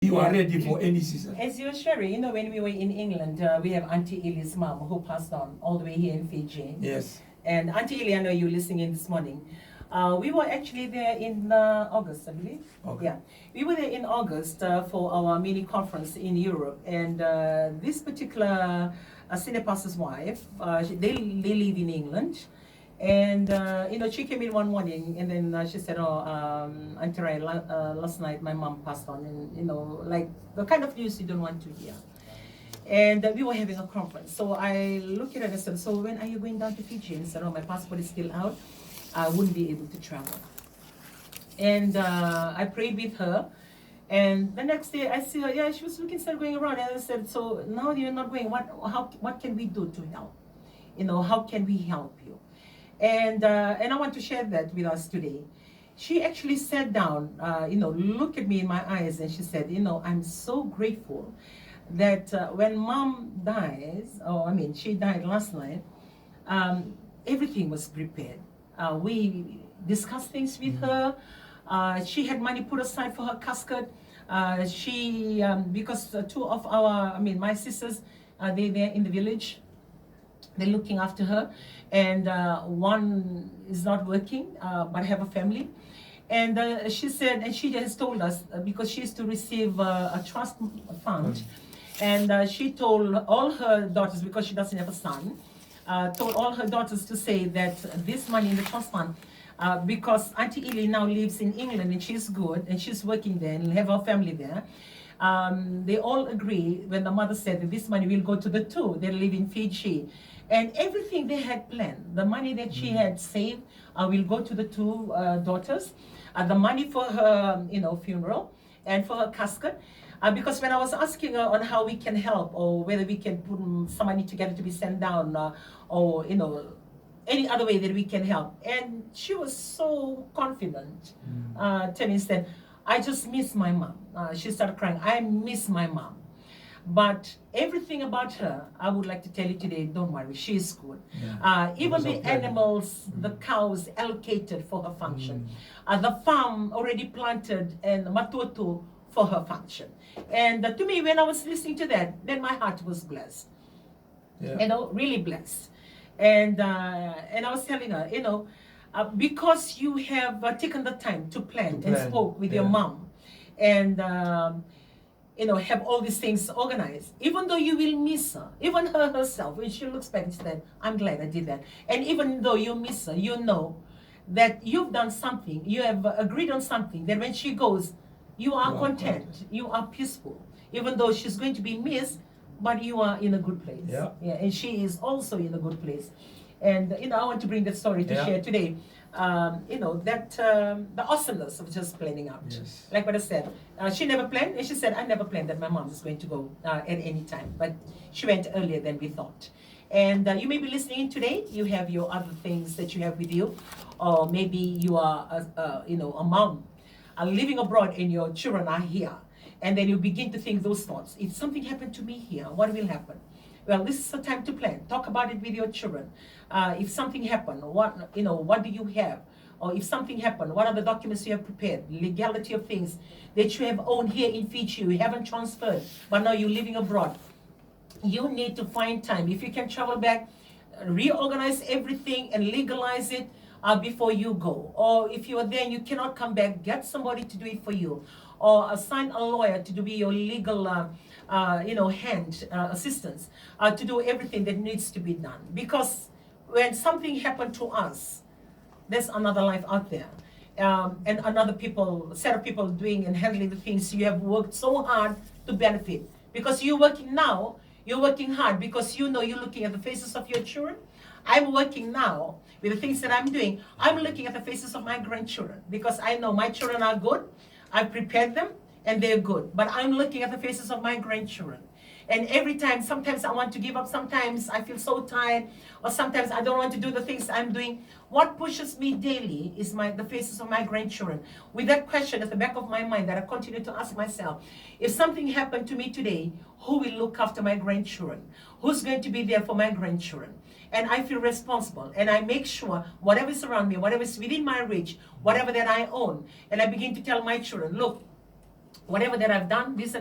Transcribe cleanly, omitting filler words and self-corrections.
You are ready for any season. As you were sharing, you know, when we were in England, we have Auntie Ellie's mom who passed on all the way here in Fiji. Yes. And Auntie Ellie, I know you're listening in this morning. We were actually there in August, I believe. Okay. Yeah, we were there in August for our mini conference in Europe. And this particular senior pastor's wife, they live in England. And, you know, she came in one morning and then she said, oh, Auntie Rai, last night my mom passed on. And, you know, like the kind of news you don't want to hear. And we were having a conference. So I looked at her and said, so when are you going down to Fiji? And said, oh, my passport is still out. I wouldn't be able to travel. And I prayed with her. And the next day I see her, yeah, she was looking, started going around. And I said, so now you're not going, what can we do to help? You know, how can we help you? And I want to share that with us today. She actually sat down, you know, looked at me in my eyes and she said, you know, I'm so grateful that when mom dies, she died last night, everything was prepared. We discussed things with her. She had money put aside for her casket. Because two of my sisters, they're there in the village. They're looking after her. And one is not working, but have a family. And she said, and she has told us, because she is to receive a trust fund. And she told all her daughters, because she doesn't have a son, told all her daughters to say that this money in the trust fund, because Auntie Ellie now lives in England and she's good and she's working there and have her family there. They all agree when the mother said that this money will go to the two. They live in Fiji. And everything they had planned, the money that she had saved will go to the two daughters. The money for her, you know, funeral and for her casket. Because when I was asking her on how we can help or whether we can put some money together to be sent down or, you know, any other way that we can help. And she was so confident, telling us that, I just miss my mom. She started crying, I miss my mom. But everything about her, I would like to tell you today, don't worry, she is good. Yeah. Even the animals, the cows allocated for her function. The farm already planted and matutu for her function. And to me, when I was listening to that, then my heart was blessed. Yeah. You know, really blessed. And I was telling her, you know, because you have taken the time to plan and spoke with your mom and you know, have all these things organized, even though you will miss her, even her herself, when she looks back and says, I'm glad I did that. And even though you miss her, you know that you've done something, you have agreed on something, that when she goes, you are content, you are peaceful, even though she's going to be missed, but you are in a good place. Yeah. Yeah, and she is also in a good place. And, you know, I want to bring that story to share today. You know, that the awesomeness of just planning out. Yes. Like what I said, she never planned, and she said, I never planned that my mom is going to go at any time, but she went earlier than we thought. And you may be listening in today, you have your other things that you have with you, or maybe you are, you know, a mom living abroad and your children are here. And then you begin to think those thoughts. If something happened to me here, what will happen? Well, this is a time to plan. Talk about it with your children. If something happened, what do you have? Or if something happened, what are the documents you have prepared? Legality of things that you have owned here in Fiji, you haven't transferred, but now you're living abroad. You need to find time. If you can travel back, reorganize everything and legalize it before you go. Or if you are there and you cannot come back, get somebody to do it for you. Or assign a lawyer to be your legal hand assistance to do everything that needs to be done. Because when something happened to us, there's another life out there. And another set of people doing and handling the things you have worked so hard to benefit. Because you're working now, you're working hard because you know you're looking at the faces of your children. I'm working now with the things that I'm doing. I'm looking at the faces of my grandchildren because I know my children are good. I prepared them and they're good. But I'm looking at the faces of my grandchildren. And every time, sometimes I want to give up, sometimes I feel so tired, or sometimes I don't want to do the things I'm doing. What pushes me daily is the faces of my grandchildren. With that question at the back of my mind that I continue to ask myself, if something happened to me today, who will look after my grandchildren? Who's going to be there for my grandchildren? And I feel responsible, and I make sure whatever is around me, whatever is within my reach, whatever that I own, and I begin to tell my children, look, whatever that I've done, this